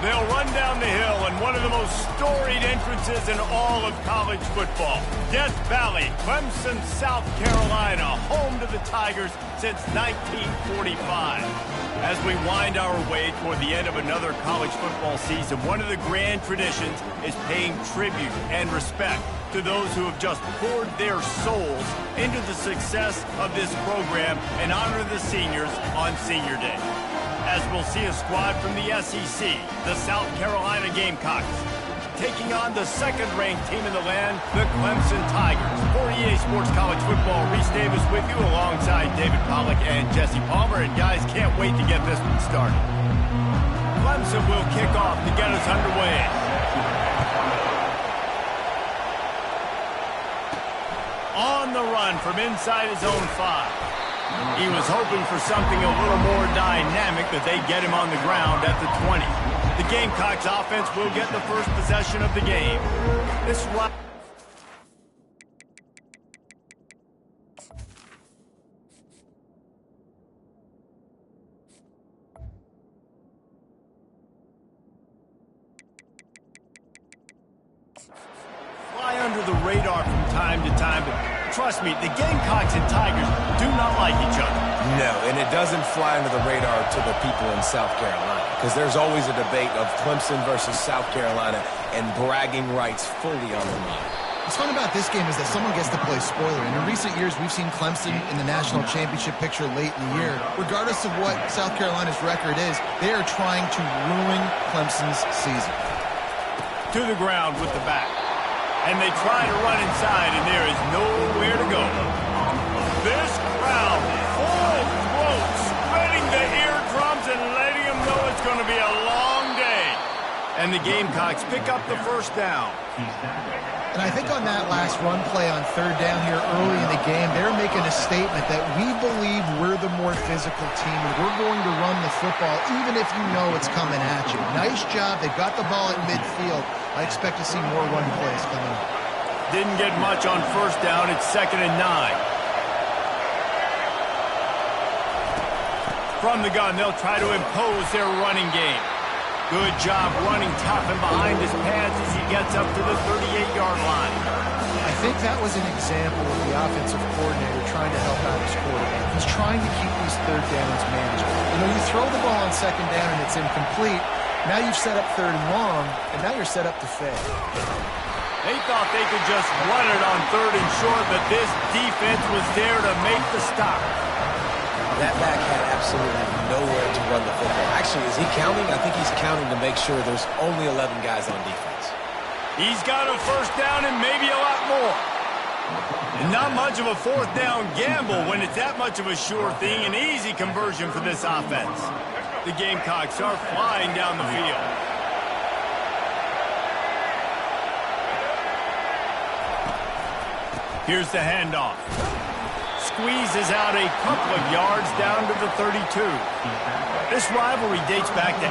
They'll run down the hill in one of the most storied entrances in all of college football. Death Valley, Clemson, South Carolina, home to the Tigers since 1945. As we wind our way toward the end of another college football season, one of the grand traditions is paying tribute and respect to those who have just poured their souls into the success of this program and honor the seniors on Senior Day. As we'll see a squad from the SEC, the South Carolina Gamecocks, taking on the second-ranked team in the land, the Clemson Tigers. For EA Sports College Football, Reese Davis with you alongside David Pollack and Jesse Palmer. And guys, can't wait to get this one started. Clemson will kick off to get us underway. On the run from inside his own 5. He was hoping for something a little more dynamic, but they get him on the ground at the 20. The Gamecocks offense will get the first possession of the game. This run. Fly under the radar from time to time, but trust me, the Gamecocks and Tigers do not like each other. No, and it doesn't fly under the radar to the people in South Carolina, because there's always a debate of Clemson versus South Carolina and bragging rights fully on the line. What's fun about this game is that someone gets to play spoiler. And in recent years, we've seen Clemson in the national championship picture late in the year. Regardless of what South Carolina's record is, they are trying to ruin Clemson's season. To the ground with the back. And they try to run inside, and there is nowhere to go. This crowd, full throat, spreading the eardrums and letting them know it's going to be a long day. And the Gamecocks pick up the first down. And I think on that last run play on third down here early in the game, they're making a statement that we believe we're the more physical team, and we're going to run the football even if you know it's coming at you. Nice job. They got the ball at midfield. I expect to see more run plays coming up. Didn't get much on first down. It's 2nd and 9. From the gun, they'll try to impose their running game. Good job running tough and behind his pads as he gets up to the 38-yard line. I think that was an example of the offensive coordinator trying to help out his quarterback. He's trying to keep these third downs manageable. You know, you throw the ball on second down and it's incomplete. Now you've set up third and long, and now you're set up to fail. They thought they could just run it on third and short, but this defense was there to make the stop. That back had absolutely nowhere to run the football. Actually, is he counting? I think he's counting to make sure there's only 11 guys on defense. He's got a first down and maybe a lot more. And not much of a fourth down gamble when it's that much of a sure thing. An easy conversion for this offense. The Gamecocks are flying down the field. Here's the handoff. Squeezes out a couple of yards down to the 32. This rivalry dates back to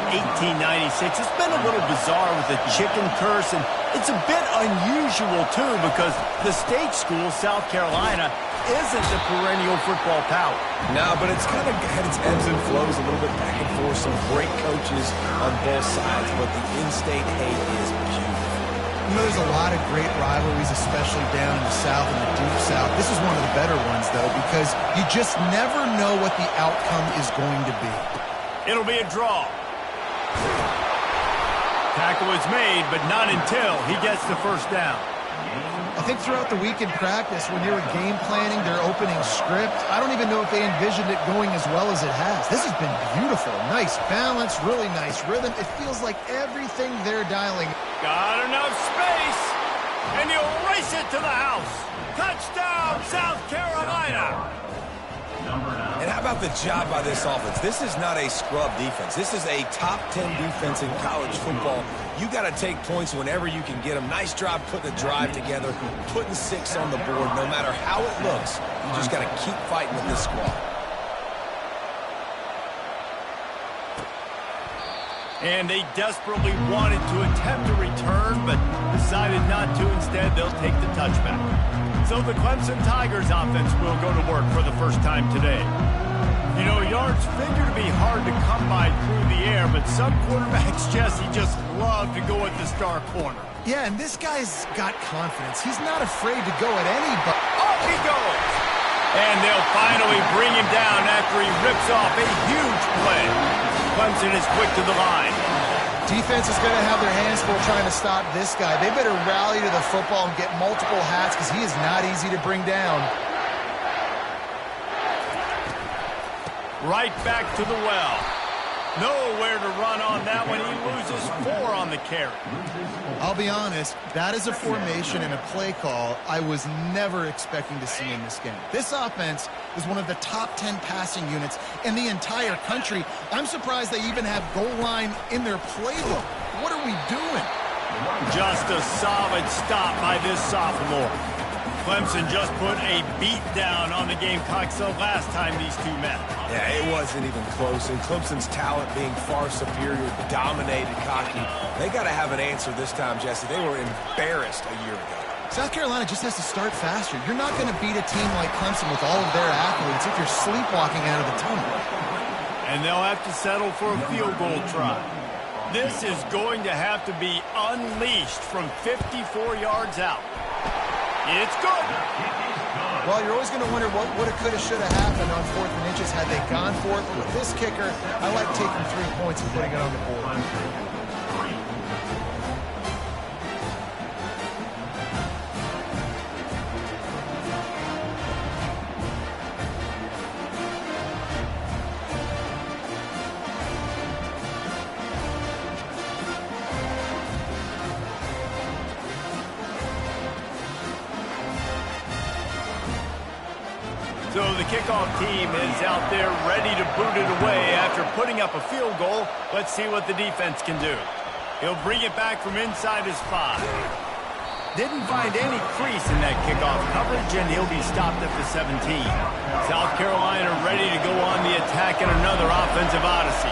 1896. It's been a little bizarre with the chicken curse, and it's a bit unusual, too, because the state school, South Carolina, isn't the perennial football power. No, but it's kind of had its ebbs and flows a little bit back and forth. Some great coaches on both sides, but the in-state hate is beautiful. You know, there's a lot of great rivalries, especially down in the South and the Deep South. This is one of the better ones, though, because you just never know what the outcome is going to be. It'll be a draw. Tackle is made, but not until he gets the first down. I think throughout the week in practice, when they were game planning their opening script, I don't even know if they envisioned it going as well as it has. This has been beautiful. Nice balance, really nice rhythm. It feels like everything they're dialing. Got enough space, and he'll race it to the house. Touchdown, South Carolina. And how about the job by this offense? This is not a scrub defense. This is a top 10 defense in college football. You got to take points whenever you can get them. Nice job putting the drive together, putting 6 on the board. No matter how it looks, you just got to keep fighting with this squad. And they desperately wanted to attempt a return, but decided not to. Instead, they'll take the touchback. So the Clemson Tigers offense will go to work for the first time today. You know, yards figure to to be hard to come by through the air, but some quarterbacks, Jesse, just love to go at the star corner. Yeah, and this guy's got confidence. He's not afraid to go at anybody. Off he goes! And they'll finally bring him down after he rips off a huge play. Clemson is quick to the line. Defense is going to have their hands full trying to stop this guy. They better rally to the football and get multiple hats because he is not easy to bring down. Right back to the well. Nowhere to run on that one. He loses 4 on the carry. I'll be honest, that is a formation and a play call I was never expecting to see in this game. This offense is one of the top 10 passing units in the entire country. I'm surprised they even have goal line in their playbook. What are we doing? Just a solid stop by this sophomore. Clemson just put a beat down on the Gamecocks the last time these two met. Yeah, it wasn't even close. And Clemson's talent being far superior, dominated cocky. They got to have an answer this time, Jesse. They were embarrassed a year ago. South Carolina just has to start faster. You're not going to beat a team like Clemson with all of their athletes if you're sleepwalking out of the tunnel. And they'll have to settle for a field goal try. This is going to have to be unleashed from 54 yards out. It's good. Well, you're always going to wonder what woulda, coulda, shoulda happened on 4th and inches had they gone for it. But with this kicker, I like taking 3 points and putting it on the board. So the kickoff team is out there ready to boot it away after putting up a field goal. Let's see what the defense can do. He'll bring it back from inside his 5. Didn't find any crease in that kickoff coverage, and he'll be stopped at the 17. South Carolina ready to go on the attack in another offensive odyssey.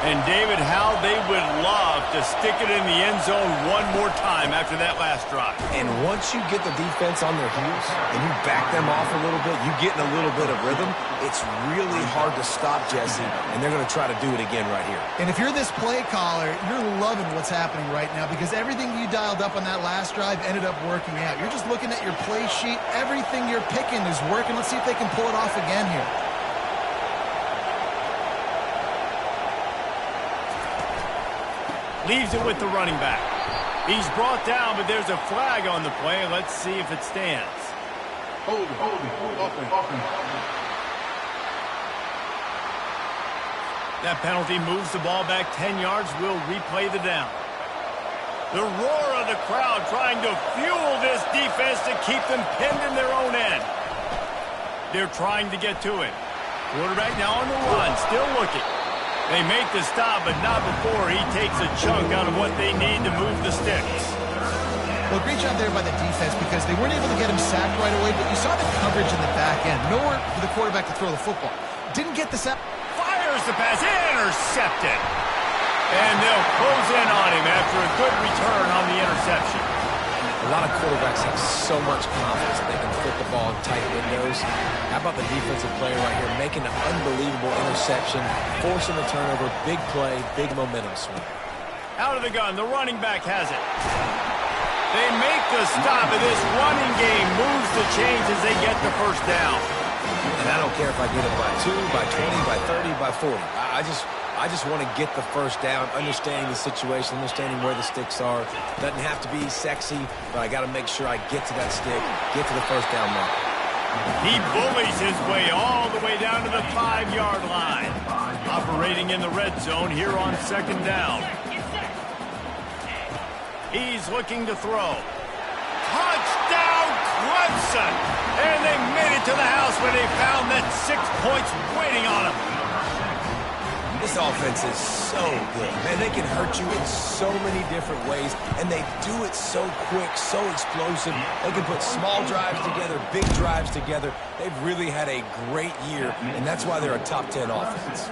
And David, how they would love to stick it in the end zone one more time after that last drive. And once you get the defense on their heels and you back them off a little bit, you get in a little bit of rhythm, it's really hard to stop, Jesse, and they're going to try to do it again right here. And if you're this play caller, you're loving what's happening right now because everything you dialed up on that last drive ended up working out. You're just looking at your play sheet. Everything you're picking is working. Let's see if they can pull it off again here. Leaves it with the running back. He's brought down, but there's a flag on the play. Let's see if it stands. Hold it. That penalty moves the ball back 10 yards. We'll replay the down. The roar of the crowd trying to fuel this defense to keep them pinned in their own end. They're trying to get to it. Quarterback now on the run, still looking. They make the stop, but not before he takes a chunk out of what they need to move the sticks. Well, great job there by the defense because they weren't able to get him sacked right away, but you saw the coverage in the back end. Nowhere for the quarterback to throw the football. Didn't get the sack. Fires the pass, intercepted. And they'll close in on him after a good return on the interception. A lot of quarterbacks have so much confidence that they can fit the ball in tight windows. How about the defensive player right here making an unbelievable interception, forcing the turnover, big play, big momentum swing. Out of the gun, the running back has it. They make the stop, and this running game moves the chains as they get the first down. And I don't care if I get it by 2, by 20, by 30, by 40. I just want to get the first down, understanding the situation, understanding where the sticks are. Doesn't have to be sexy, but I got to make sure I get to that stick, get to the first down mark. He bullies his way all the way down to the 5-yard line. Operating in the red zone here on 2nd down. He's looking to throw. Touchdown, Clemson! And they made it to the house when they found that 6 points waiting on them. This offense is so good. Man, they can hurt you in so many different ways, and they do it so quick, so explosive. They can put small drives together, big drives together. They've really had a great year, and that's why they're a top 10 offense.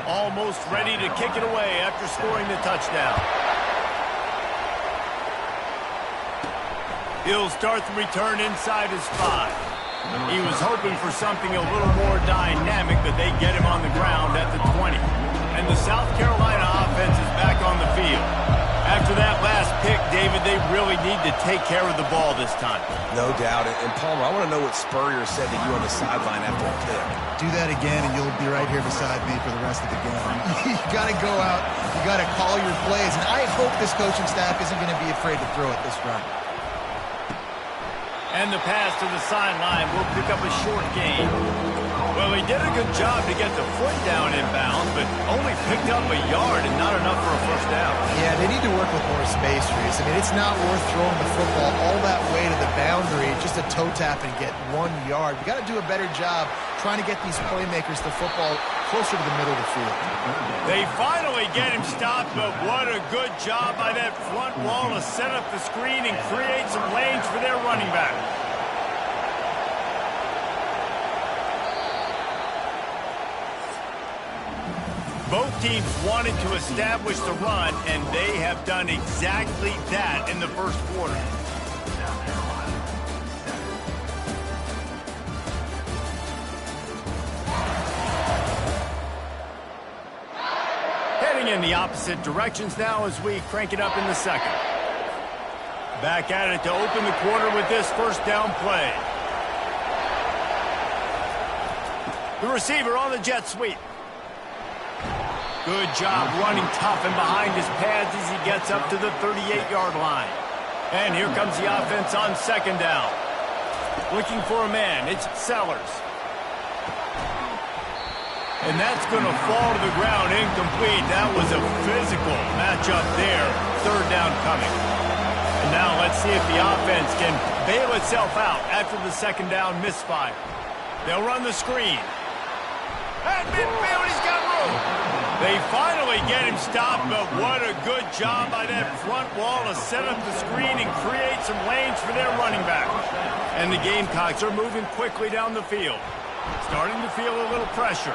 Almost ready to kick it away after scoring the touchdown. He'll start the return inside his 5. He was hoping for something a little more dynamic, but they get him on the ground at the And the South Carolina offense is back on the field. After that last pick, David, they really need to take care of the ball this time. No doubt. And Palmer, I want to know what Spurrier said to you on the sideline after a pick. Do that again, and you'll be right here beside me for the rest of the game. You got to go out. You got to call your plays. And I hope this coaching staff isn't going to be afraid to throw it this run. And the pass to the sideline will pick up a short gain. Well, he did a good job to get the foot down in bounds, but only picked up a yard and not enough for a first down. Yeah, they need to work with more space, Reese. I mean, it's not worth throwing the football all that way to the boundary just to toe tap and get 1 yard. We got to do a better job trying to get these playmakers the football closer to the middle of the field. They finally get him stopped, but what a good job by that front wall to set up the screen and create some lanes for their running back. Both teams wanted to establish the run, and they have done exactly that in the first quarter. Heading in the opposite directions now as we crank it up in the second. Back at it to open the quarter with this first down play. The receiver on the jet sweep. Good job running tough and behind his pads as he gets up to the 38-yard line. And here comes the offense on second down. Looking for a man. It's Sellers. And that's going to fall to the ground incomplete. That was a physical matchup there. Third down coming. And now let's see if the offense can bail itself out after the second down misfire. They'll run the screen. At midfield, he's got room. They finally get him stopped, but what a good job by that front wall to set up the screen and create some lanes for their running back. And the Gamecocks are moving quickly down the field. Starting to feel a little pressure.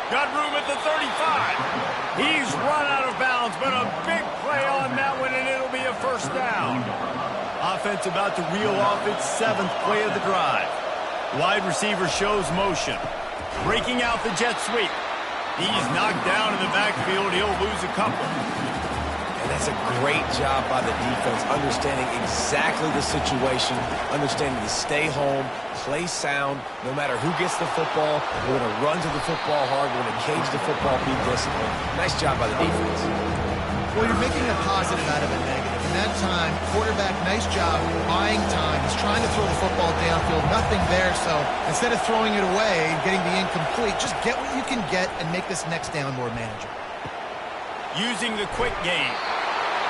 Got room at the 35. He's run out of bounds, but a big play on that one, and it'll be a first down. Offense about to reel off its 7th play of the drive. Wide receiver shows motion. Breaking out the jet sweep. He's knocked down in the backfield. He'll lose a couple. And that's a great job by the defense, understanding exactly the situation, understanding to stay home, play sound, no matter who gets the football. We're going to run to the football hard. We're going to cage the football, be disciplined. Nice job by the defense. Well, you're making a positive out of a negative. In that time, quarterback, nice job buying time. He's trying to throw the football downfield. Nothing there, so instead of throwing it away and getting the incomplete, just get what you can get and make this next down more manageable. Using the quick game.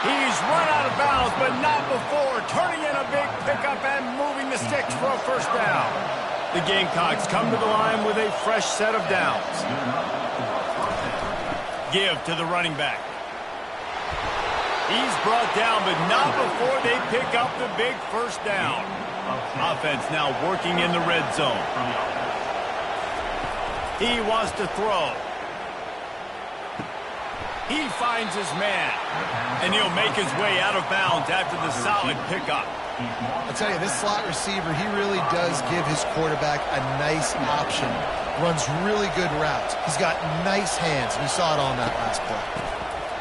He's run out of bounds, but not before. Turning in a big pickup and moving the sticks for a first down. The Gamecocks come to the line with a fresh set of downs. Give to the running back. He's brought down, but not before they pick up the big first down. Offense now working in the red zone. He wants to throw. He finds his man, and he'll make his way out of bounds after the solid pickup. I'll tell you, this slot receiver, he really does give his quarterback a nice option. Runs really good routes. He's got nice hands, and you saw it on that last play.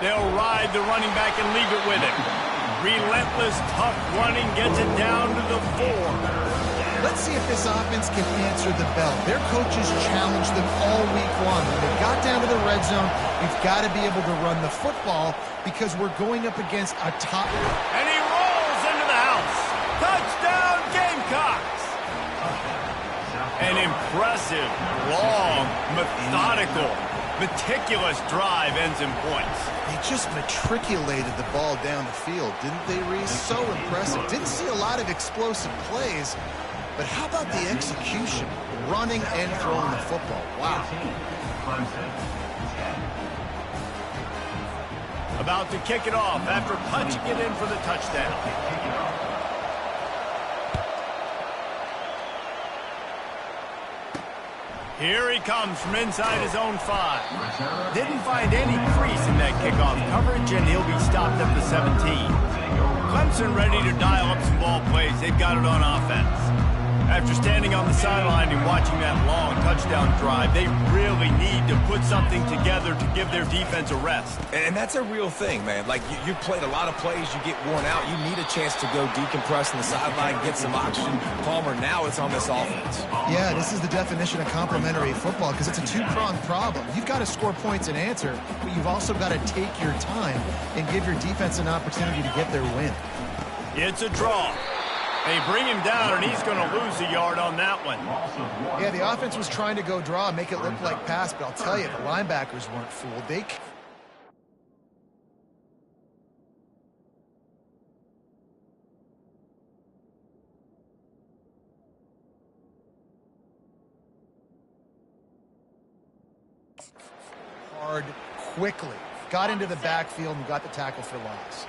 They'll ride the running back and leave it with him. Relentless, tough running gets it down to the 4. Let's see if this offense can answer the bell. Their coaches challenged them all week long. When they got down to the red zone, we've got to be able to run the football because we're going up against a top. And he rolls into the house. Touchdown, Gamecocks. An impressive, long, methodical, meticulous drive ends in points. They just matriculated the ball down the field, didn't they, Reese? So impressive. Didn't see a lot of explosive plays, but how about the execution? Running and throwing the football. Wow. About to kick it off after punching it in for the touchdown. Here he comes from inside his own 5. Didn't find any crease in that kickoff coverage, and he'll be stopped at the 17. Clemson ready to dial up some ball plays. They've got it on offense. After standing on the sideline and watching that long touchdown drive, they really need to put something together to give their defense a rest. And that's a real thing, man. Like, you played a lot of plays, you get worn out. You need a chance to go decompress on the sideline, get some oxygen. Palmer, now it's on this offense. Yeah, this is the definition of complementary football because it's a two-pronged problem. You've got to score points and answer, but you've also got to take your time and give your defense an opportunity to get their win. It's a draw. They bring him down, and he's going to lose a yard on that one. Yeah, the offense was trying to go draw and make it look like pass, but I'll tell you, the linebackers weren't fooled. They... hard, quickly. Got into the backfield and got the tackle for loss.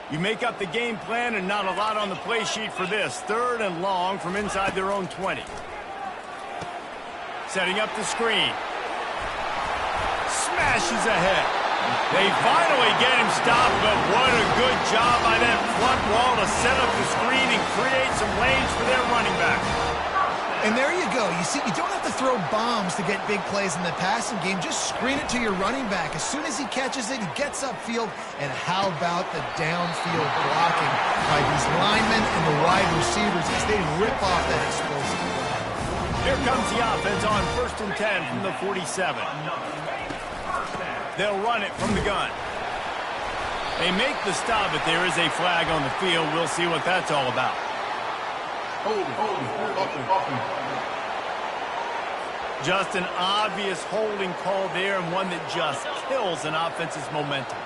You make up the game plan and not a lot on the play sheet for this. 3rd and long from inside their own 20. Setting up the screen. Smashes ahead. They finally get him stopped, but what a good job by that front wall to set up the screen and create some lanes for their running back. And there you go. You see, you don't have to throw bombs to get big plays in the passing game. Just screen it to your running back. As soon as he catches it, he gets upfield. And how about the downfield blocking by these linemen and the wide receivers as they rip off that explosive play. Here comes the offense on 1st and 10 from the 47. They'll run it from the gun. They make the stop, but there is a flag on the field. We'll see what that's all about. Just an obvious holding call there, and one that just kills an offense's momentum.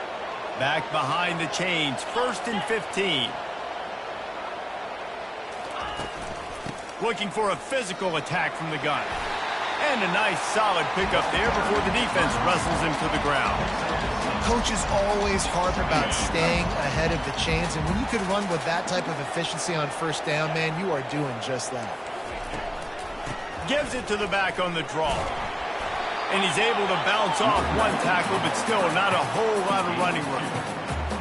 Back behind the chains, 1st and 15. Looking for a physical attack from the gun. And a nice solid pickup there before the defense wrestles him to the ground. Coaches always harp about staying ahead of the chains, and when you can run with that type of efficiency on 1st down, man, you are doing just that. Gives it to the back on the draw. And he's able to bounce off one tackle, but still not a whole lot of running room.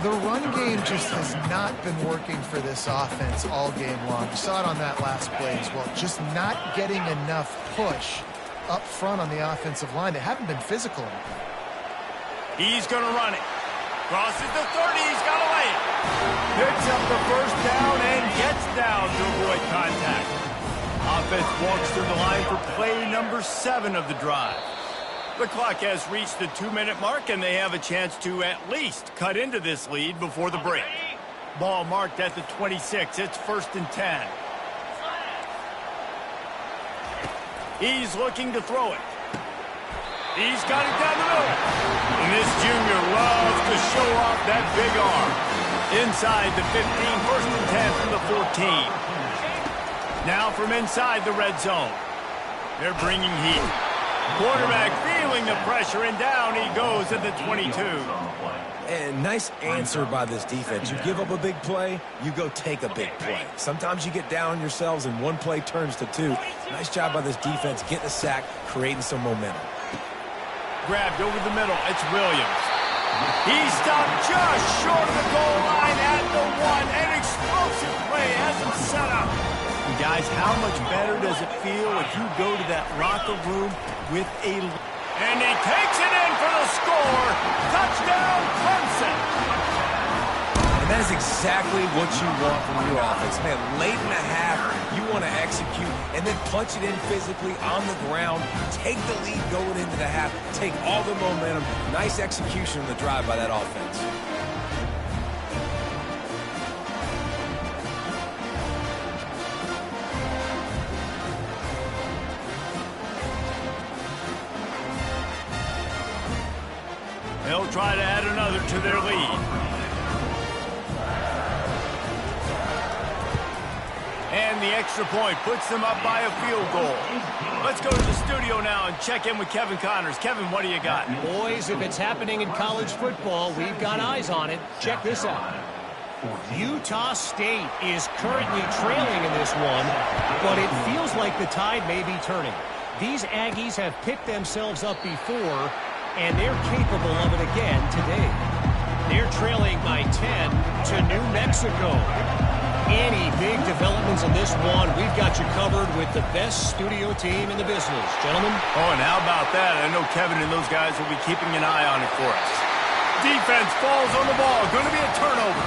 The run game just has not been working for this offense all game long. You saw it on that last play as well. Just not getting enough push up front on the offensive line. They haven't been physical enough. He's going to run it. Crosses the 30. He's got to lay it. Picks up the 1st down and gets down to avoid contact. Offense walks to the line for play number 7 of the drive. The clock has reached the 2-minute mark, and they have a chance to at least cut into this lead before the break. Ball marked at the 26. It's 1st and 10. He's looking to throw it. He's got it down the middle. And this junior loves to show off that big arm. Inside the 15, 1st and 10 from the 14. Now from inside the red zone. They're bringing heat. Quarterback feeling the pressure, and down he goes at the 22. And nice answer by this defense. You give up a big play, you go take a big play. Sometimes you get down on yourselves and one play turns to 2. Nice job by this defense getting a sack, creating some momentum. Grabbed over the middle. It's Williams. He stopped just short of the goal line at the 1. An explosive play has him set up. And guys, how much better does it feel if you go to that locker room with a... And he takes it in for the score. Touchdown, Clemson. And that is exactly what you want from your offense. Man, late in the half, you want to execute and then punch it in physically on the ground. Take the lead going into the half. Take all the momentum. Nice execution on the drive by that offense. They'll try to add another to their lead. And the extra point puts them up by a field goal. Let's go to the studio now and check in with Kevin Connors. Kevin, what do you got? Boys, if it's happening in college football, we've got eyes on it. Check this out. Utah State is currently trailing in this one, but it feels like the tide may be turning. These Aggies have picked themselves up before, and they're capable of it again today. They're trailing by 10 to New Mexico. any big developments in this one, we've got you covered with the best studio team in the business. Gentlemen? Oh, and how about that? I know Kevin and those guys will be keeping an eye on it for us. Defense falls on the ball. Going to be a turnover.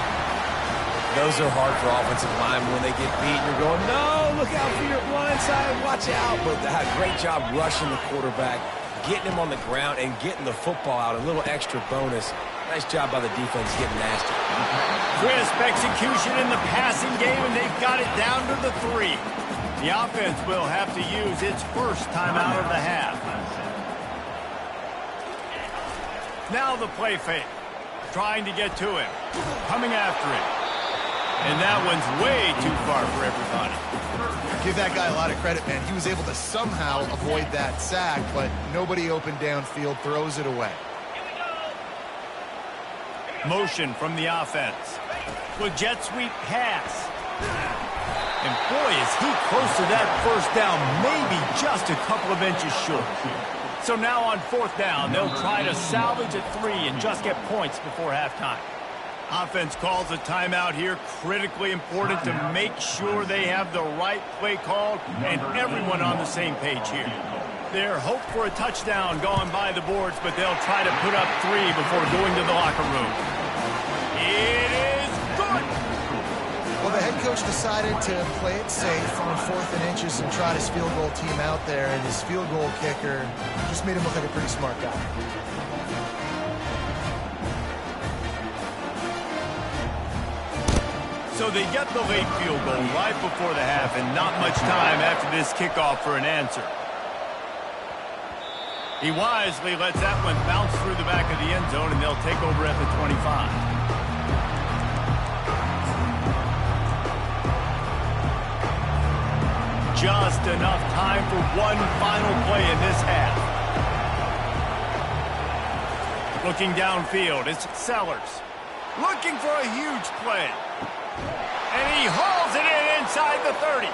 Those are hard for offensive linemen when they get beat. You're going, no, look out for your blind side. Watch out. But they had a great job rushing the quarterback, getting him on the ground, and getting the football out. A little extra bonus. Nice job by the defense getting nasty. Crisp execution in the passing game, and they've got it down to the 3. The offense will have to use its first timeout of the half. Now the play fake. Trying to get to him. Coming after him. And that one's way too far for everybody. Give that guy a lot of credit, man. He was able to somehow avoid that sack, but nobody open downfield, throws it away. Motion from the offense. With jet sweep pass. And boy, is he close to that first down, maybe just a couple of inches short. So now on 4th down, they'll try to salvage at 3 and just get points before halftime. Offense calls a timeout here. Critically important to make sure they have the right play called and everyone on the same page here. Their hope for a touchdown going by the boards, but they'll try to put up 3 before going to the locker room. It is good! Well, the head coach decided to play it safe on 4th and inches and trot his field goal team out there, and his field goal kicker just made him look like a pretty smart guy. So they get the late field goal right before the half, and not much time after this kickoff for an answer. He wisely lets that one bounce through the back of the end zone, and they'll take over at the 25. Just enough time for one final play in this half. Looking downfield, it's Sellers. Looking for a huge play. And he hauls it in inside the 30.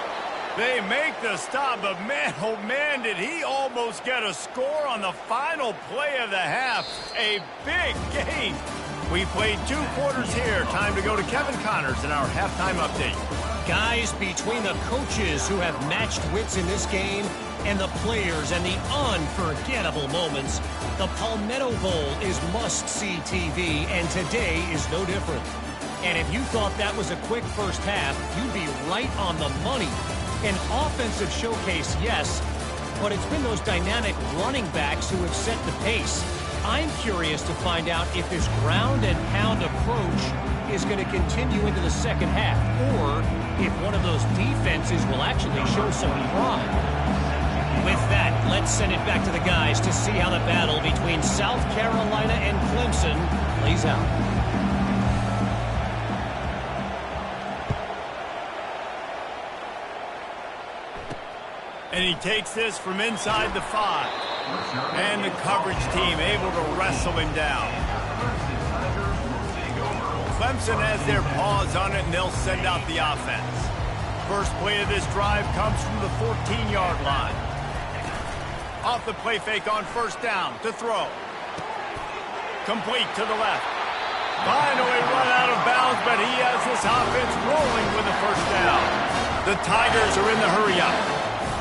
They make the stop, but man, oh man, did he almost get a score on the final play of the half. A big game. We played 2 quarters here. Time to go to Kevin Connors in our halftime update. Guys, between the coaches who have matched wits in this game and the players and the unforgettable moments, the Palmetto Bowl is must-see TV, and today is no different. And if you thought that was a quick first half, you'd be right on the money. An offensive showcase, yes, but it's been those dynamic running backs who have set the pace. I'm curious to find out if this ground and pound approach is going to continue into the second half, or if one of those defenses will actually show some pride. With that, let's send it back to the guys to see how the battle between South Carolina and Clemson plays out. And he takes this from inside the 5. And the coverage team able to wrestle him down. Clemson has their paws on it, and they'll send out the offense. First play of this drive comes from the 14-yard line. Off the play fake on 1st down to throw. Complete to the left. Finally run out of bounds, but he has this offense rolling with a 1st down. The Tigers are in the hurry-up.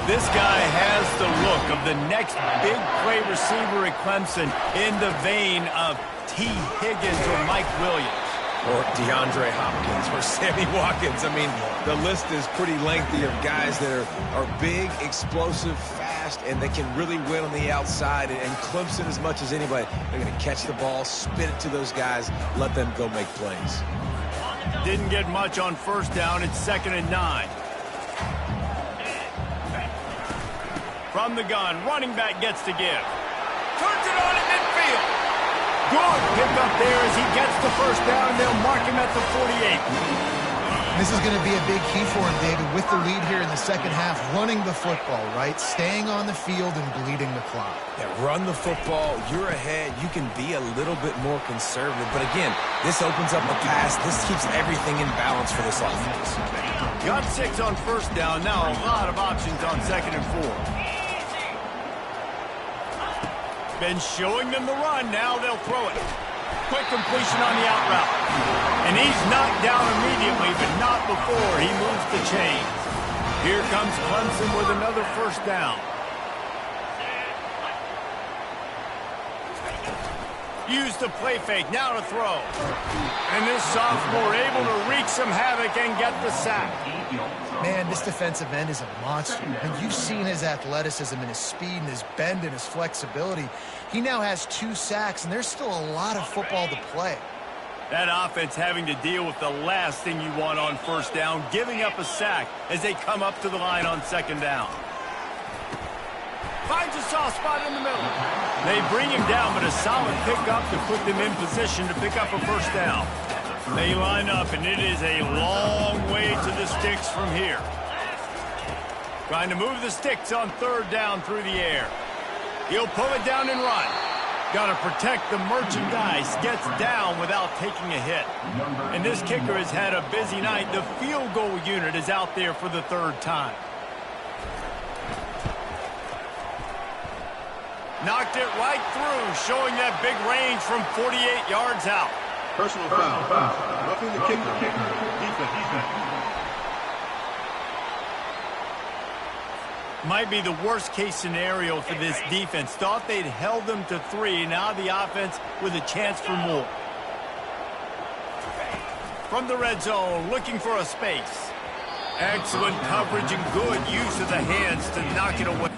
This guy has the look of the next big play receiver at Clemson, in the vein of T. Higgins or Mike Williams. Or DeAndre Hopkins or Sammy Watkins. I mean, the list is pretty lengthy of guys that are big, explosive, fast, and they can really win on the outside. And Clemson, as much as anybody, they're going to catch the ball, spit it to those guys, let them go make plays. Didn't get much on 1st down. It's 2nd and 9. From the gun, running back gets to give. Turns it on at midfield. Good pick up there as he gets the 1st down, and they'll mark him at the 48. This is going to be a big key for him, David, with the lead here in the second half, running the football, right? Staying on the field and bleeding the clock. Yeah, run the football. You're ahead. You can be a little bit more conservative. But again, this opens up the pass. This keeps everything in balance for this offense. Got 6 on 1st down. Now a lot of options on 2nd and 4. Been showing them the run. Now they'll throw it. Quick completion on the out route. And he's knocked down immediately, but not before he moves the chains. Here comes Clemson with another first down. Use the play fake, now to throw. And this sophomore able to wreak some havoc and get the sack. Man, this defensive end is a monster. And you've seen his athleticism and his speed and his bend and his flexibility. He now has 2 sacks, and there's still a lot of football to play. That offense having to deal with the last thing you want on first down, giving up a sack as they come up to the line on second down. Finds a soft spot in the middle. They bring him down, but a solid pickup to put them in position to pick up a first down. They line up, and it is a long way to the sticks from here. Trying to move the sticks on third down through the air. He'll pull it down and run. Got to protect the merchandise. Gets down without taking a hit. And this kicker has had a busy night. The field goal unit is out there for the 3rd time. Knocked it right through, showing that big range from 48 yards out. Personal foul. Roughing the kicker. Defense. Might be the worst case scenario for this defense. Thought they'd held them to 3. Now the offense with a chance for more. From the red zone, looking for a space. Excellent coverage and good use of the hands to knock it away.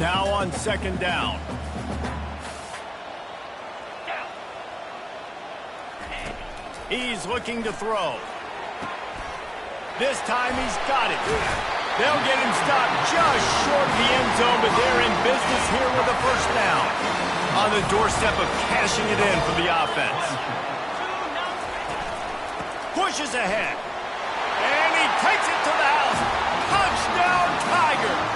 Now on second down. He's looking to throw. This time he's got it. They'll get him stopped just short of the end zone, but they're in business here with a first down. On the doorstep of cashing it in for the offense. Pushes ahead. And he takes it to the house. Touchdown, Tigers!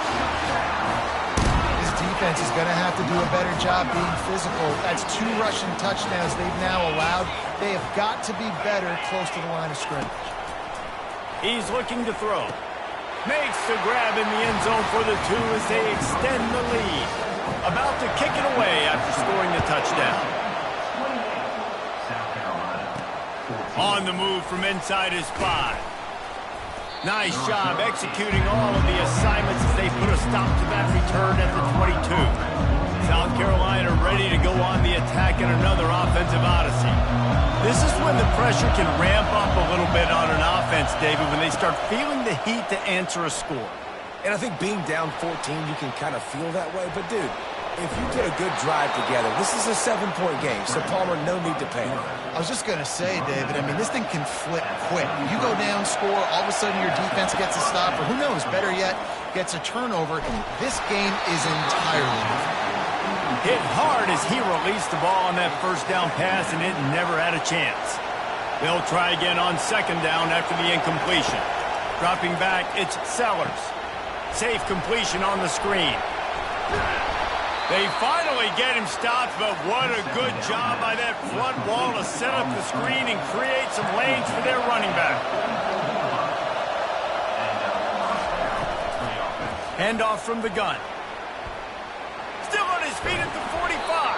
This defense is going to have to do a better job being physical. That's 2 rushing touchdowns they've now allowed. They have got to be better close to the line of scrimmage. He's looking to throw. Makes the grab in the end zone for the 2 as they extend the lead. About to kick it away after scoring the touchdown. On the move from inside his 5. Nice job executing all of the assignments as they put a stop to that return at the 22. South Carolina ready to go on the attack in another offensive odyssey. This is when the pressure can ramp up a little bit on an offense, David, when they start feeling the heat to answer a score. And I think being down 14, you can kind of feel that way. But, dude, if you put a good drive together, this is a 7-point game, so Palmer, no need to panic. I was just going to say, David, I mean, this thing can flip quick. You go down, score, all of a sudden your defense gets a stop, or who knows, better yet, gets a turnover. This game is entirely different. Hit hard as he released the ball on that first down pass, and it never had a chance. They'll try again on second down after the incompletion. Dropping back, it's Sellers. Safe completion on the screen. They finally get him stopped, but what a good job by that front wall to set up the screen and create some lanes for their running back. Handoff from the gun. Still on his feet at the 45.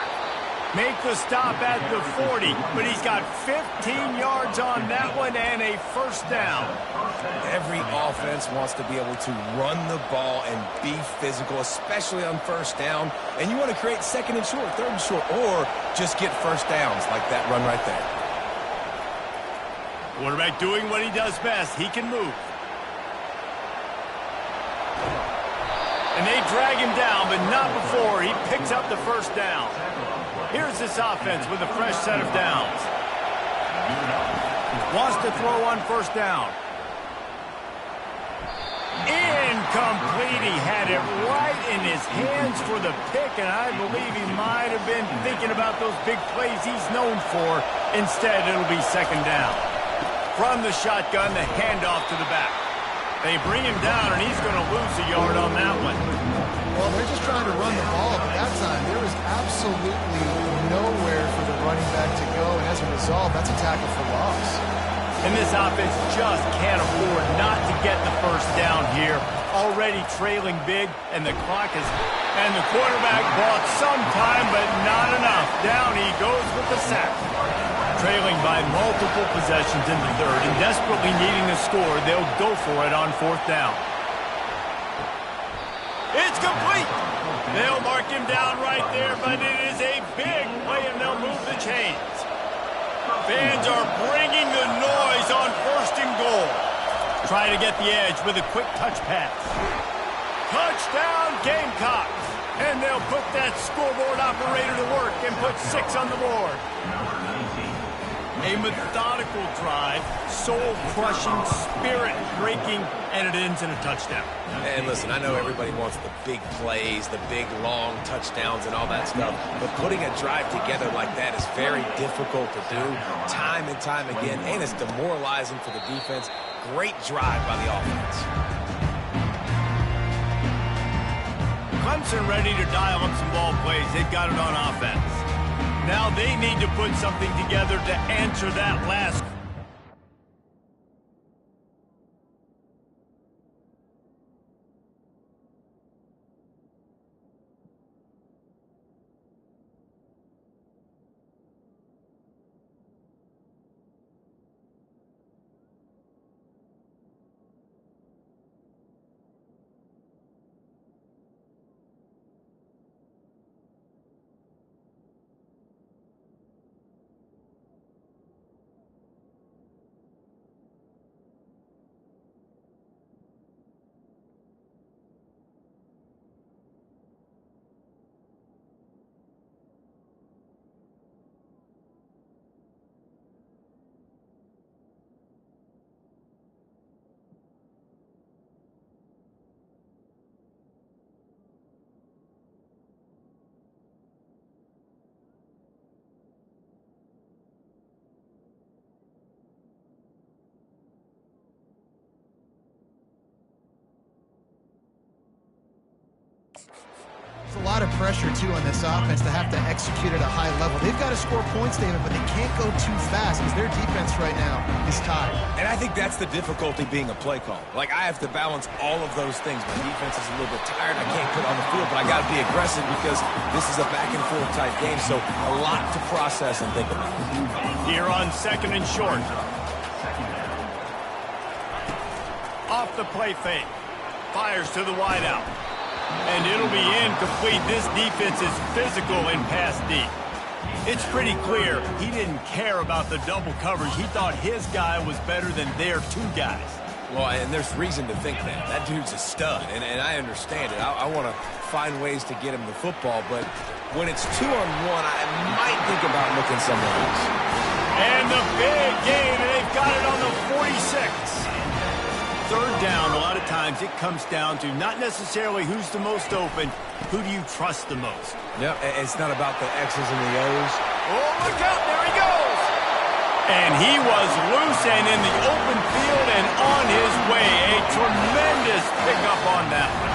Make the stop at the 40, but he's got 15 yards on that one and a first down. Every offense wants to be able to run the ball and be physical, especially on first down. And you want to create second and short, third and short, or just get first downs like that run right there. Quarterback doing what he does best. He can move. And they drag him down, but not before he picks up the first down. Here's this offense with a fresh set of downs. Wants to throw on first down. Incomplete. He had it right in his hands for the pick, and I believe he might have been thinking about those big plays he's known for. Instead, it'll be second down. From the shotgun, the handoff to the back. They bring him down, and he's going to lose a yard on that one. Well, they're just trying to run the ball, but that time there was absolutely nowhere for the running back to go, and as a result, that's a tackle for loss. And this offense just can't afford not to get the first down here. Already trailing big, and the clock is... And the quarterback bought some time, but not enough. Down he goes with the sack. Trailing by multiple possessions in the third and desperately needing a score, they'll go for it on fourth down. It's complete. They'll mark him down right there, but it is a big play, and they'll move the chains. Fans are bringing the noise on first and goal. Try to get the edge with a quick touch pass. Touchdown, Gamecocks. And they'll put that scoreboard operator to work and put 6 on the board. A methodical drive, soul-crushing, spirit-breaking, and it ends in a touchdown. And listen, I know everybody wants the big plays, the big, long touchdowns and all that stuff, but putting a drive together like that is very difficult to do time and time again, and it's demoralizing for the defense. Great drive by the offense. Clemson ready to dial up some ball plays. They've got it on offense. Now they need to put something together to answer that last There's a lot of pressure, too, on this offense to have to execute at a high level. They've got to score points, David, but they can't go too fast because their defense right now is tired. And I think that's the difficulty being a play call. Like, I have to balance all of those things. My defense is a little bit tired. I can't put on the field, but I got to be aggressive because this is a back-and-forth type game, so a lot to process and think about. Here on 2nd and short. Off the play fake. Fires to the wideout. And it'll be incomplete. This defense is physical in pass deep. It's pretty clear he didn't care about the double coverage. He thought his guy was better than their two guys. Well, and there's reason to think that. That dude's a stud, and I understand it. I want to find ways to get him the football, but when it's 2-on-1, I might think about looking somewhere else. And the big gain, and they've got it on the 46. Third down, a lot of times it comes down to not necessarily who's the most open, who do you trust the most? Yep, it's not about the X's and the O's. Oh, look out, there he goes! And he was loose and in the open field and on his way. A tremendous pickup on that one.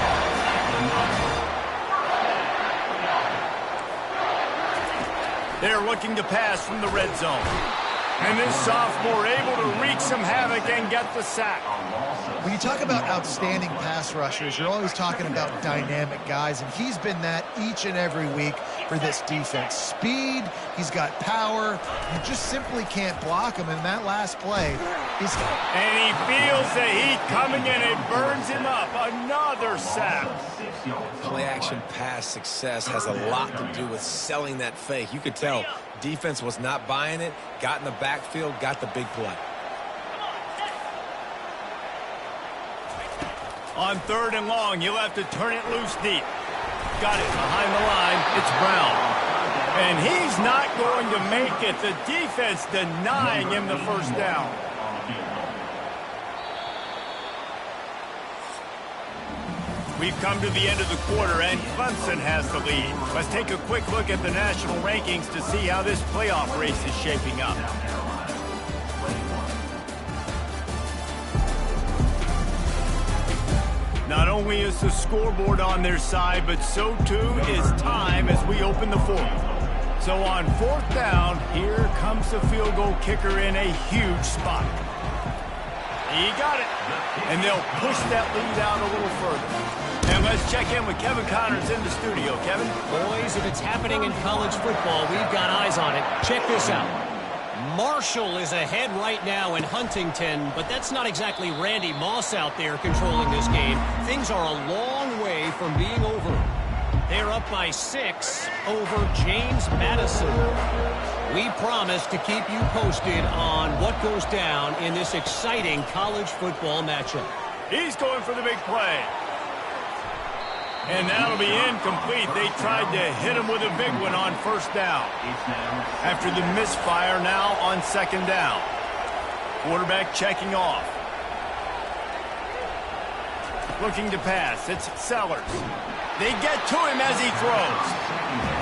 They're looking to pass from the red zone. And this sophomore able to wreak some havoc and get the sack. When you talk about outstanding pass rushers, you're always talking about dynamic guys, and he's been that each and every week for this defense. Speed, he's got power. You just simply can't block him, and that last play is... And he feels the heat coming in. It burns him up. Another sack. Play-action pass success has a lot to do with selling that fake. You could tell defense was not buying it, got in the backfield, got the big play. On 3rd and long, you'll have to turn it loose deep. Got it behind the line. It's Brown. And he's not going to make it. The defense denying him the first down. We've come to the end of the quarter, and Clemson has the lead. Let's take a quick look at the national rankings to see how this playoff race is shaping up. Not only is the scoreboard on their side, but so too is time as we open the fourth. So on 4th down, here comes the field goal kicker in a huge spot. He got it. And they'll push that lead out a little further. And let's check in with Kevin Connors in the studio. Kevin? Boys, if it's happening in college football, we've got eyes on it. Check this out. Marshall is ahead right now in Huntington, but that's not exactly Randy Moss out there controlling this game. Things are a long way from being over. They're up by 6 over James Madison. We promise to keep you posted on what goes down in this exciting college football matchup. He's going for the big play. And that'll be incomplete. They tried to hit him with a big one on 1st down. After the misfire, now on 2nd down. Quarterback checking off. Looking to pass. It's Sellers. They get to him as he throws.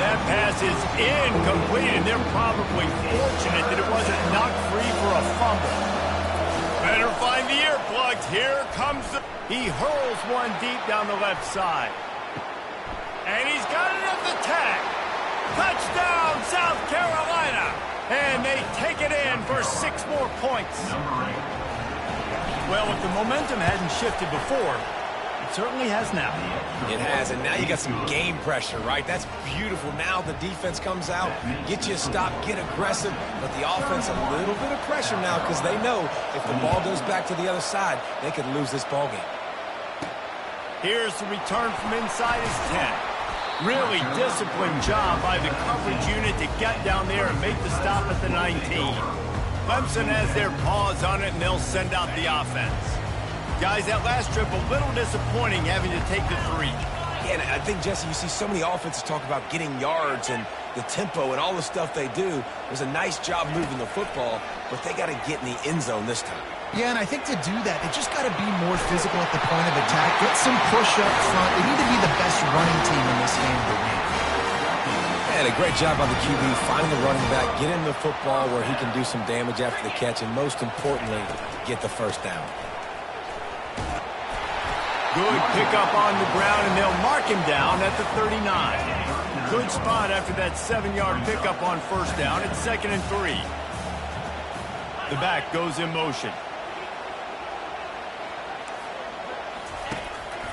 That pass is incomplete, and they're probably fortunate that it wasn't knocked free for a fumble. Better find the earplugs. Here comes the... He hurls one deep down the left side. And he's got it at the tag. Touchdown, South Carolina. And they take it in for 6 more points. Well, if the momentum hadn't shifted before, it certainly has now. It has, and now you got some game pressure, right? That's beautiful. Now the defense comes out, get you a stop, get aggressive, but the offense a little bit of pressure now because they know if the ball goes back to the other side, they could lose this ball game. Here's the return from inside his 10. Really disciplined job by the coverage unit to get down there and make the stop at the 19. Clemson has their paws on it, and they'll send out the offense. Guys, that last trip, a little disappointing having to take the 3. Yeah, and I think, Jesse, you see so many offenses talk about getting yards and the tempo and all the stuff they do. It was a nice job moving the football, but they got to get in the end zone this time. Yeah, and I think to do that, they just got to be more physical at the point of attack. Get some push up front. They need to be the best running team in this game of the week. And a great job by the QB, finding the running back, get him the football where he can do some damage after the catch, and most importantly, get the 1st down. Good pickup on the ground, and they'll mark him down at the 39. Good spot after that 7-yard pickup on first down. It's 2nd and 3. The back goes in motion.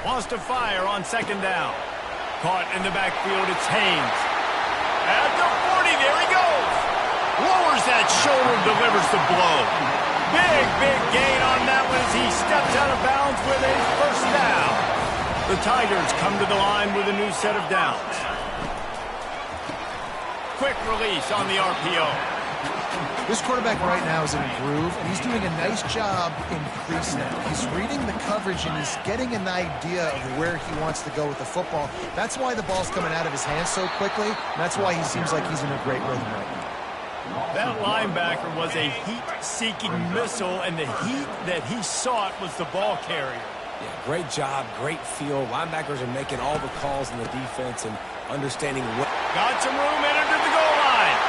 Wants to fire on 2nd down. Caught in the backfield, it's Haynes. At the 40, there he goes. Lowers that shoulder, delivers the blow. Big gain on that one as he steps out of bounds with a first down. The Tigers come to the line with a new set of downs. Quick release on the RPO. This quarterback right now is in a groove, and he's doing a nice job in pre-snap. He's reading the coverage, and he's getting an idea of where he wants to go with the football. That's why the ball's coming out of his hands so quickly, and that's why he seems like he's in a great rhythm right now. That linebacker was a heat-seeking missile, and the heat that he sought was the ball carrier. Yeah, great job, great feel. Linebackers are making all the calls in the defense and understanding what... Got some room, entered the goal line.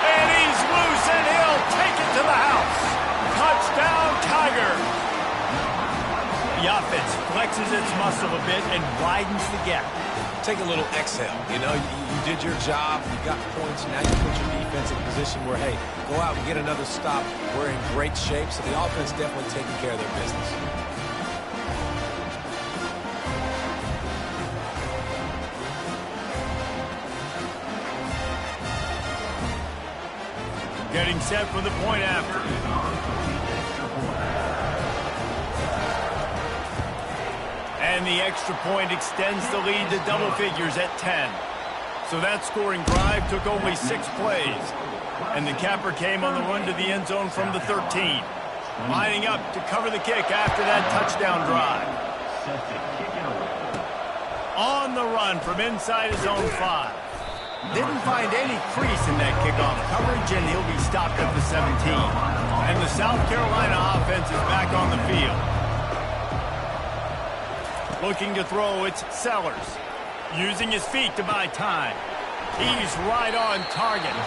And he's loose, and he'll take it to the house. Touchdown, Tiger. The offense flexes its muscle a bit and widens the gap. Take a little exhale. You know, you did your job. You got points. Now you put your defense in a position where, hey, go out and get another stop. We're in great shape, so the offense definitely taking care of their business. Getting set for the point after. And the extra point extends the lead to double figures at 10. So that scoring drive took only 6 plays. And the capper came on the run to the end zone from the 13. Lining up to cover the kick after that touchdown drive. On the run from inside his own 5. Didn't find any crease in that kickoff coverage, and he'll be stopped at the 17. And the South Carolina offense is back on the field. Looking to throw, it's Sellers. Using his feet to buy time. He's right on target.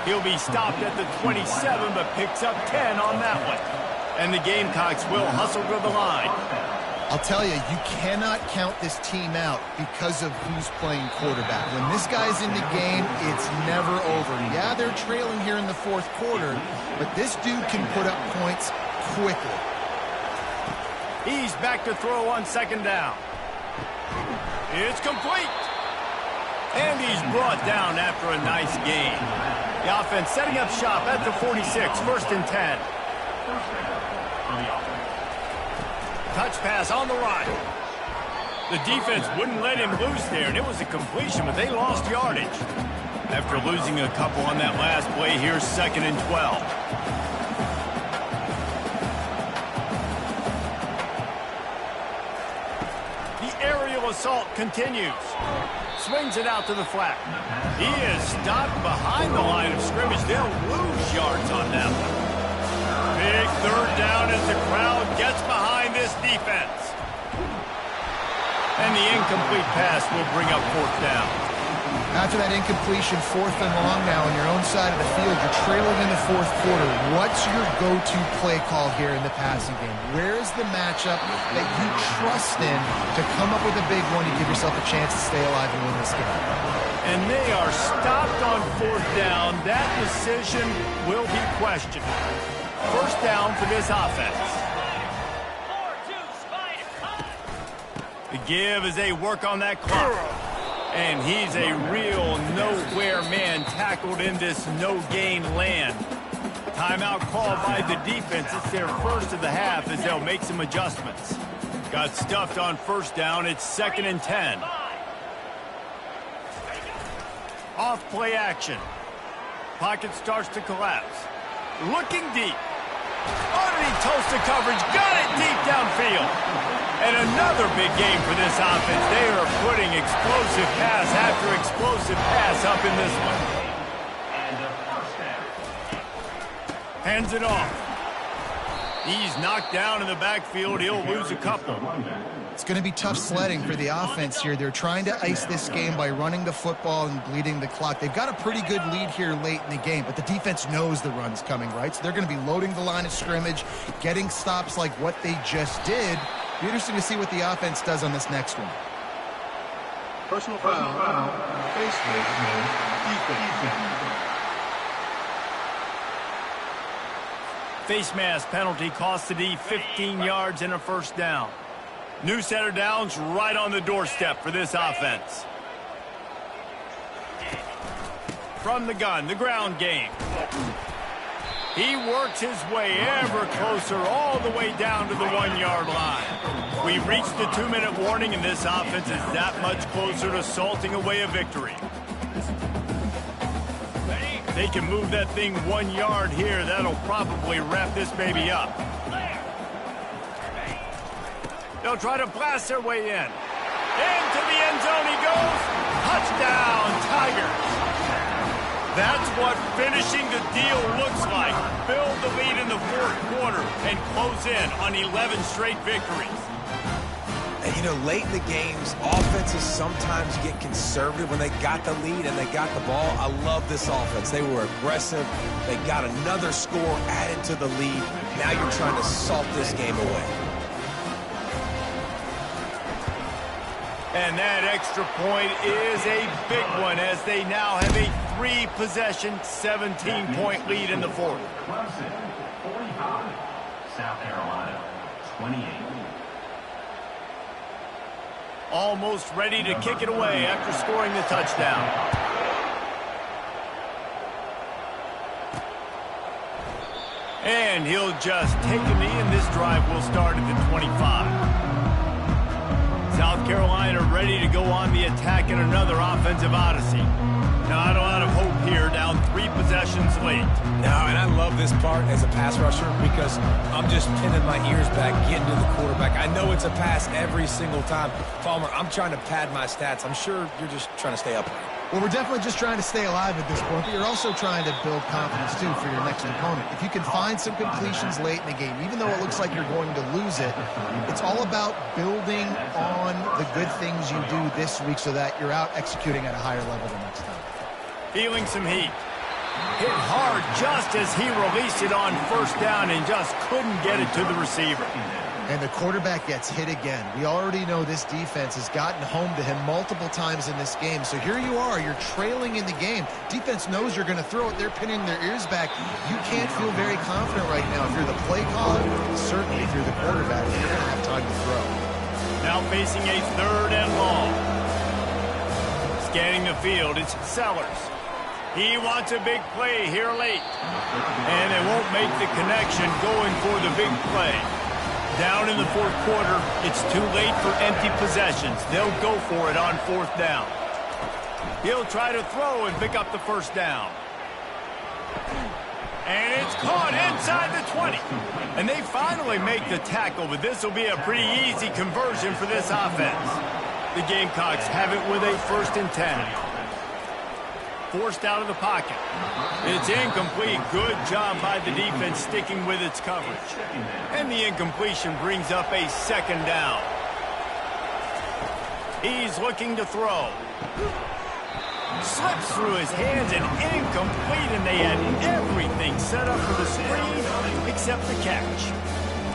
He'll be stopped at the 27, but picks up 10 on that one. And the Gamecocks will hustle to the line. I'll tell you, you cannot count this team out because of who's playing quarterback. When this guy's in the game, it's never over. Yeah, they're trailing here in the 4th quarter, but this dude can put up points quickly. He's back to throw on 2nd down. It's complete. And he's brought down after a nice gain. The offense setting up shop at the 46, 1st and 10. Touch pass on the right. The defense wouldn't let him loose there, and it was a completion, but they lost yardage. After losing a couple on that last play, here's 2nd and 12. The aerial assault continues. Swings it out to the flat. He is stopped behind the line of scrimmage. They'll lose yards on that one. Big 3rd down as the crowd gets behind this defense. And the incomplete pass will bring up 4th down. After that incompletion, 4th and long now on your own side of the field, you're trailing in the 4th quarter. What's your go-to play call here in the passing game? Where is the matchup that you trust in to come up with a big one to give yourself a chance to stay alive and win this game? And they are stopped on 4th down. That decision will be questioned. 1st down for this offense. The give as they work on that clock. And he's a real nowhere man tackled in this no-gain land. Timeout called by the defense. It's their first of the half as they'll make some adjustments. Got stuffed on 1st down. It's 2nd and 10. Off play action. Pocket starts to collapse. Looking deep. Underneath toasted coverage. Got it deep downfield. And another big game for this offense. They are putting explosive pass after explosive pass up in this one. Hands it off. He's knocked down in the backfield. He'll lose a couple. It's going to be tough sledding for the offense here. They're trying to ice this game by running the football and bleeding the clock. They've got a pretty good lead here late in the game, but the defense knows the run's coming, right? So they're going to be loading the line of scrimmage, getting stops like what they just did, Be interesting to see what the offense does on this next one. Personal foul. Face mask. Defense. Face mask penalty cost the D 15 yards and a first down. New set of downs right on the doorstep for this offense. From the gun, the ground game. He works his way ever closer all the way down to the 1-yard line. We've reached the 2-minute warning, and this offense is that much closer to salting away a victory. They can move that thing 1 yard here. That'll probably wrap this baby up. They'll try to blast their way in. Into the end zone he goes. Touchdown, Tigers. That's what finishing the deal looks like. Build the lead in the fourth quarter and close in on 11 straight victories. And, you know, late in the games, offenses sometimes get conservative when they got the lead and they got the ball. I love this offense. They were aggressive. They got another score added to the lead. Now you're trying to salt this game away. And that extra point is a big one as they now have a 3-possession, 17-point lead in the fourth. Clemson, 45. South Carolina, 28. Almost ready to kick it away after scoring the touchdown. And he'll just take a knee, and this drive will start at the 25. South Carolina ready to go on the attack in another offensive odyssey. Not a lot of hope here, down 3 possessions late. No, and I love this part as a pass rusher because I'm just pinning my ears back, getting to the quarterback. I know it's a pass every single time. Palmer, I'm trying to pad my stats. I'm sure you're just trying to stay upright. Well, we're definitely just trying to stay alive at this point, but you're also trying to build confidence, too, for your next opponent. If you can find some completions late in the game, even though it looks like you're going to lose it, it's all about building on the good things you do this week so that you're out executing at a higher level the next time. Feeling some heat. Hit hard just as he released it on first down and just couldn't get it to the receiver. And the quarterback gets hit again. We already know this defense has gotten home to him multiple times in this game. So here you are, you're trailing in the game. Defense knows you're going to throw it. They're pinning their ears back. You can't feel very confident right now. If you're the play caller, certainly if you're the quarterback, you're going to have time to throw. Now facing a 3rd and long. Scanning the field, it's Sellers. He wants a big play here late. And they won't make the connection going for the big play. Down in the fourth quarter, it's too late for empty possessions. They'll go for it on 4th down. He'll try to throw and pick up the first down. And it's caught inside the 20. And they finally make the tackle, but this will be a pretty easy conversion for this offense. The Gamecocks have it with a 1st and 10. Forced out of the pocket. It's incomplete. Good job by the defense sticking with its coverage. And the incompletion brings up a 2nd down. He's looking to throw. Slips through his hands and incomplete, and they had everything set up for the screen except the catch.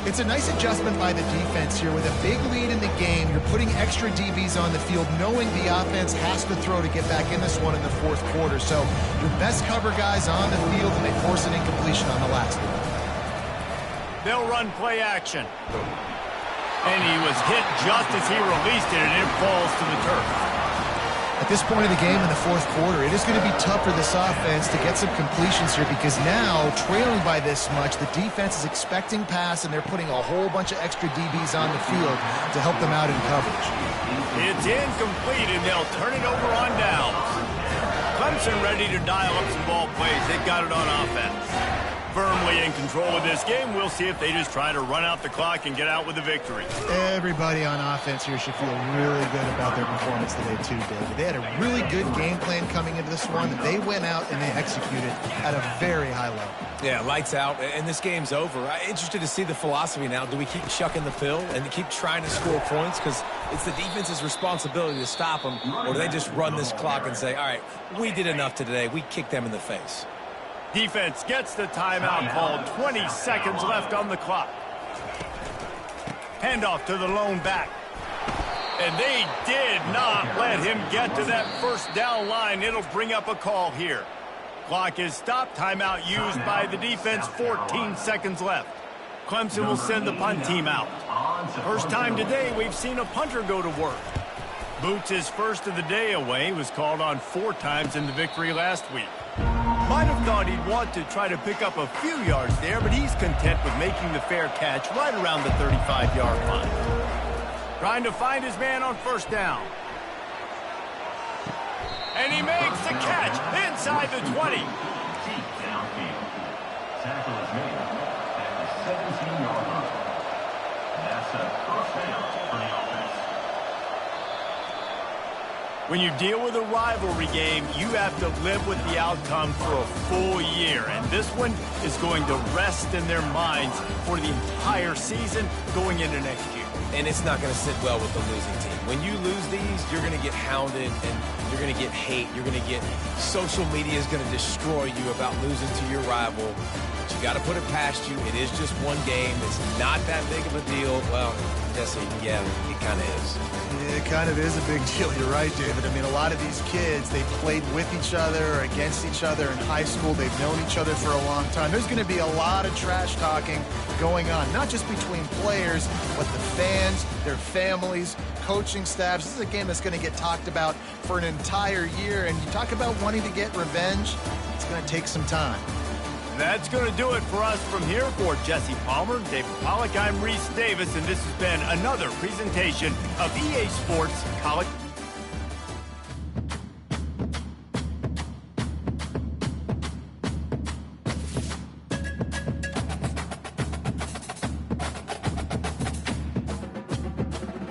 It's a nice adjustment by the defense here. With a big lead in the game, you're putting extra DBs on the field, knowing the offense has to throw to get back in this one in the fourth quarter. So your best cover guys on the field, and they force an incompletion on the last one. They'll run play action. And he was hit just as he released it, and it falls to the turf. At this point of the game in the fourth quarter, it is going to be tough for this offense to get some completions here because now, trailing by this much, the defense is expecting pass, and they're putting a whole bunch of extra DBs on the field to help them out in coverage. It's incomplete, and they'll turn it over on downs. Clemson ready to dial up some ball plays. They've got it on offense. Firmly in control of this game. We'll see if they just try to run out the clock and get out with a victory. Everybody on offense here should feel really good about their performance today too, David. They had a really good game plan coming into this one. They went out and they executed at a very high level. Yeah, lights out, and this game's over. I'm interested to see the philosophy now. Do we keep chucking the pill and keep trying to score points? Because it's the defense's responsibility to stop them, or do they just run this clock and say, all right, we did enough today. We kicked them in the face. Defense gets the timeout called. 20 seconds left on the clock. Handoff to the lone back. And they did not let him get to that first down line. It'll bring up a call here. Clock is stopped. Timeout used by the defense. 14 seconds left. Clemson will send the punt team out. First time today we've seen a punter go to work. Boots' first of the day away was called on 4 times in the victory last week. Might have thought he'd want to try to pick up a few yards there, but he's content with making the fair catch right around the 35-yard line. Trying to find his man on first down. And he makes the catch inside the 20. Deep downfield. Tackle is made at the 17-yard line. That's a first down for the offense. When you deal with a rivalry game, you have to live with the outcome for a full year. And this one is going to rest in their minds for the entire season going into next year. And it's not going to sit well with the losing team. When you lose these, you're going to get hounded and you're going to get hate. You're going to get social media is going to destroy you about losing to your rival. But you got to put it past you. It is just one game. It's not that big of a deal. Well, Jesse, yeah, it kind of is. It kind of is a big deal. You're right, David. I mean, a lot of these kids, they played with each other or against each other in high school. They've known each other for a long time. There's going to be a lot of trash talking going on, not just between players, but the fans, their families, coaching staffs. This is a game that's going to get talked about for an entire year. And you talk about wanting to get revenge, it's going to take some time. That's going to do it for us from here. For Jesse Palmer, David Pollack, I'm Reese Davis, and this has been another presentation of EA Sports College.